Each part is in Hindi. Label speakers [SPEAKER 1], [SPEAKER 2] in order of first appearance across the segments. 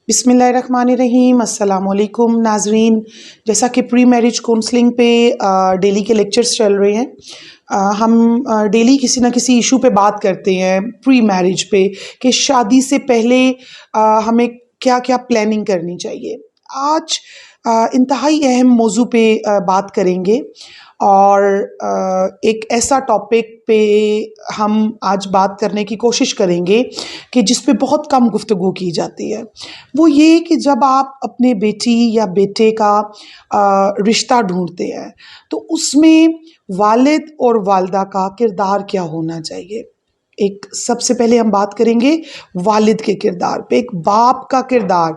[SPEAKER 1] बिस्मिल्लाहिर्रहमानिर्रहीम अस्सलामुअलैकुम नाजरीन। जैसा कि प्री मैरिज काउंसलिंग पे डेली के लेक्चर्स चल रहे हैं, हम डेली किसी ना किसी इशू पे बात करते हैं प्री मैरिज पे कि शादी से पहले हमें क्या क्या प्लानिंग करनी चाहिए। आज इंतहाई अहम मौजू पे बात करेंगे और एक ऐसा टॉपिक पे हम आज बात करने की कोशिश करेंगे कि जिस पे बहुत कम गुफ्तगू की जाती है। वो ये कि जब आप अपने बेटी या बेटे का रिश्ता ढूंढते हैं तो उसमें वालिद और वालदा का किरदार क्या होना चाहिए। एक सबसे पहले हम बात करेंगे वालिद के किरदार पे। एक बाप का किरदार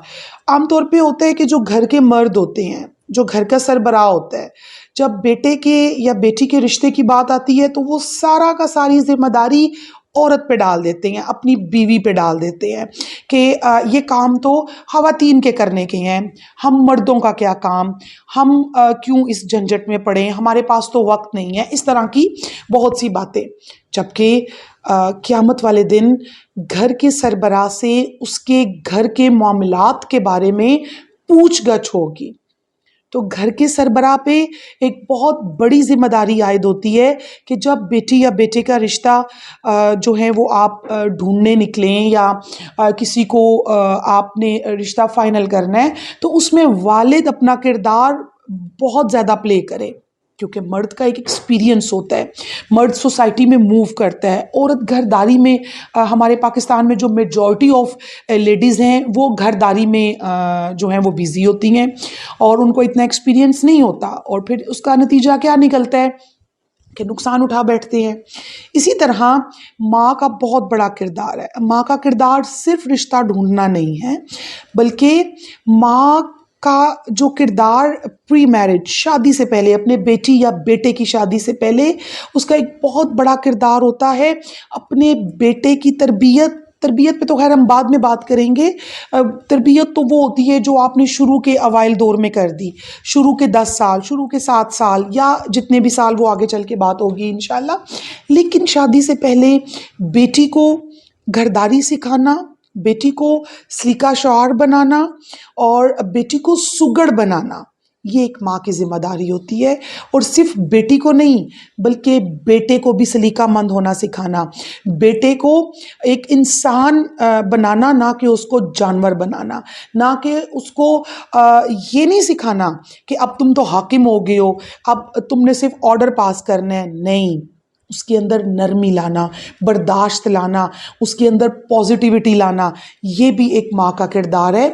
[SPEAKER 1] आमतौर पे होता है कि जो घर के मर्द होते हैं, जो घर का सरबराह होता है, जब बेटे के या बेटी के रिश्ते की बात आती है तो वो सारा का सारी जिम्मेदारी औरत पे डाल देते हैं, अपनी बीवी पे डाल देते हैं कि ये काम तो ख़वातीन के करने के हैं, हम मर्दों का क्या काम, हम क्यों इस झंझट में पड़े, हमारे पास तो वक्त नहीं है। इस तरह की बहुत सी बातें। जबकि क़यामत वाले दिन घर के सरबराह से उसके घर के मामलात के बारे में पूछ-गछ होगी। तो घर के सरबराह पे एक बहुत बड़ी जिम्मेदारी आयद होती है कि जब बेटी या बेटे का रिश्ता जो है वो आप ढूंढने निकलें या किसी को आपने रिश्ता फाइनल करना है तो उसमें वालिद अपना किरदार बहुत ज़्यादा प्ले करे, क्योंकि मर्द का एक एक्सपीरियंस होता है, मर्द सोसाइटी में मूव करता है, औरत घरदारी में हमारे पाकिस्तान में जो मेजॉरिटी ऑफ लेडीज़ हैं वो घरदारी में जो हैं वो बिज़ी होती हैं और उनको इतना एक्सपीरियंस नहीं होता और फिर उसका नतीजा क्या निकलता है कि नुकसान उठा बैठते हैं। इसी तरह माँ का बहुत बड़ा किरदार है। माँ का किरदार सिर्फ रिश्ता ढूंढना नहीं है, बल्कि माँ का जो किरदार प्री मैरिज, शादी से पहले, अपने बेटी या बेटे की शादी से पहले, उसका एक बहुत बड़ा किरदार होता है अपने बेटे की तरबियत पे तो खैर हम बाद में बात करेंगे। तरबियत तो वो होती है जो आपने शुरू के अवाइल दौर में कर दी, शुरू के 10 साल, शुरू के 7 साल या जितने भी साल, वो आगे चल के बात होगी इंशाल्लाह। लेकिन शादी से पहले बेटी को घरदारी सिखाना, बेटी को सलीका शौहर बनाना और बेटी को सुगड़ बनाना, ये एक माँ की जिम्मेदारी होती है। और सिर्फ बेटी को नहीं बल्कि बेटे को भी सलीकामंद होना सिखाना, बेटे को एक इंसान बनाना, ना कि उसको जानवर बनाना, ना कि उसको ये नहीं सिखाना कि अब तुम तो हाकिम हो गए हो, अब तुमने सिर्फ ऑर्डर पास करना है। नहीं, उसके अंदर नरमी लाना, बर्दाश्त लाना, उसके अंदर पॉजिटिविटी लाना, ये भी एक माँ का किरदार है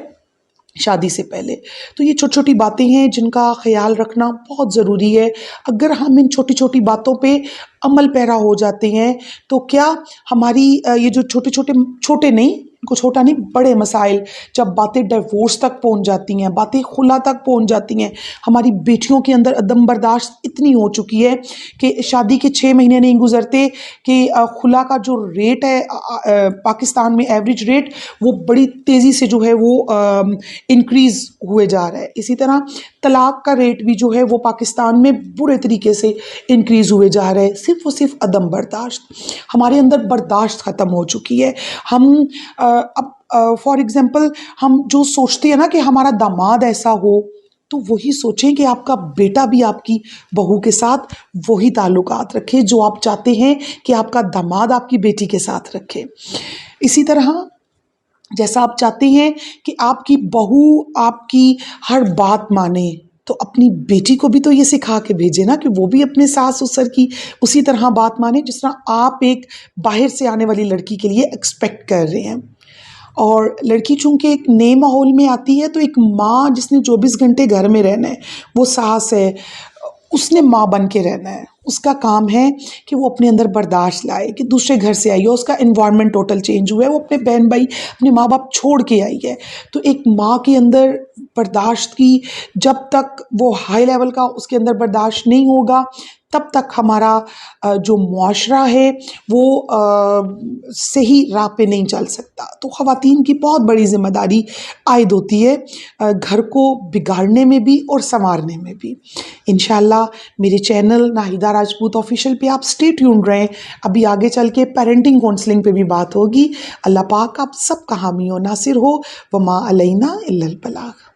[SPEAKER 1] शादी से पहले। तो ये छोटी छोटी बातें हैं जिनका ख्याल रखना बहुत ज़रूरी है। अगर हम इन छोटी छोटी बातों पे अमल पैरा हो जाते हैं तो क्या हमारी ये जो छोटे नहीं, कुछ छोटा नहीं, बड़े मसाइल, जब बातें डिवोर्स तक पहुंच जाती हैं, बातें खुला तक पहुंच जाती हैं, हमारी बेटियों के अंदर अदम बर्दाश्त इतनी हो चुकी है कि शादी के 6 महीने नहीं गुजरते कि खुला का जो रेट है पाकिस्तान में, एवरेज रेट, वो बड़ी तेज़ी से जो है वो इंक्रीज़ हुए जा रहा है। इसी तरह तलाक का रेट भी जो है वो पाकिस्तान में बुरे तरीके से इंक्रीज़ हुए जा रहा है। सिर्फ और सिर्फ अदम बर्दाश्त, हमारे अंदर बर्दाश्त ख़त्म हो चुकी है। हम अब फॉर एग्ज़ाम्पल हम जो सोचते हैं ना कि हमारा दामाद ऐसा हो, तो वही सोचें कि आपका बेटा भी आपकी बहू के साथ वही ताल्लुकात रखे जो आप चाहते हैं कि आपका दामाद आपकी बेटी के साथ रखे। इसी तरह जैसा आप चाहते हैं कि आपकी बहू आपकी हर बात माने, तो अपनी बेटी को भी तो ये सिखा के भेजे ना कि वो भी अपने सास ससुर की उसी तरह बात माने जिस तरह आप एक बाहर से आने वाली लड़की के लिए एक्सपेक्ट कर रहे हैं। और लड़की चूंकि एक नए माहौल में आती है तो एक माँ जिसने 24 घंटे घर में रहना है, वो सास है, उसने माँ बन के रहना है। उसका काम है कि वो अपने अंदर बर्दाश्त लाए कि दूसरे घर से आई है, उसका एनवायरनमेंट टोटल चेंज हुआ है, वो अपने बहन भाई, अपने माँ बाप छोड़ के आई है। तो एक माँ के अंदर बर्दाश्त की जब तक वो हाई लेवल का उसके अंदर बर्दाश्त नहीं होगा, तब तक हमारा जो मुआशरा है वो सही राह पे नहीं चल सकता। तो ख़वातीन की बहुत बड़ी ज़िम्मेदारी आयद होती है घर को बिगाड़ने में भी और संवारने में भी। इंशाल्लाह मेरे चैनल नाहिदा राजपूत ऑफिशियल पे आप स्टे ट्यून्ड रहें। अभी आगे चल के पेरेंटिंग काउंसलिंग पे भी बात होगी। अल्लाह पाक आप सबका हामी और नासिर हो। वमा अलैना इल्लल बलाग।